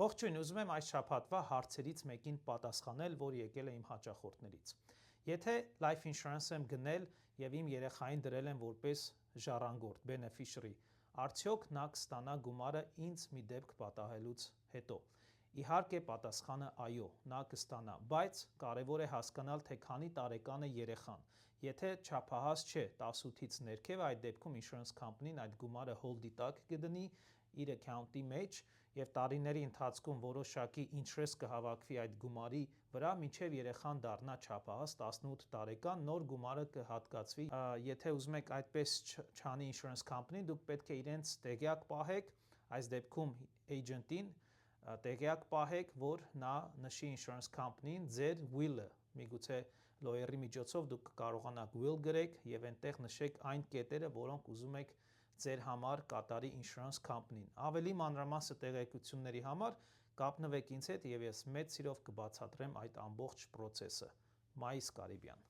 Ողջույն, ուզում եմ այս շաբաթվա հարցերից մեկին պատասխանել, որ եկել է իմ հաճախորդներից։ Եթե life insurance եմ գնել եւ իմ երեխային դրել եմ որպես ժառանգորդ, beneficiary, արդյոք նա կստանա գումարը ինձ մի դեպք պատահելուց հետո։ Իհարկե պատասխանը այո, նա կստանա, բայց կարևոր է հասկանալ, թե քանի տարեկան է երեխան։ Եթե չափահաս չէ 18-ից ներքև, այդ դեպքում insurance company-ն այդ գումարը hold-ի տակ կդնի իր account-ի մեջ եւ տարիների ընթացքում որոշակի interest կհավաքվի այդ գումարի վրա, մինչեւ երեխան դառնա չափահաս 18 տարեկան, նոր գումարը կհատկացվի։ Եթե ուզում եք այդպես չանի insurance company-ն, դուք պետք է իրենց տեղյակ պահեք, այս դեպքում agent-ին տեղյակ պահեք, որ նա նշի insurance company-ին ձեր will-ը, միգուցե lawyer-ի միջոցով դուք կարողանաք will գրեք եւ այնտեղ նշեք այն կետերը, որոնք ուզում եք ձեր համար կատարի insurance company-ն։ Ավելի մանրամասն տեղեկությունների համար կապնվեք ինձ հետ եւ ես մեծ սիրով կբացատրեմ այդ ամբողջ process-ը։ Մայիս Կարիբյան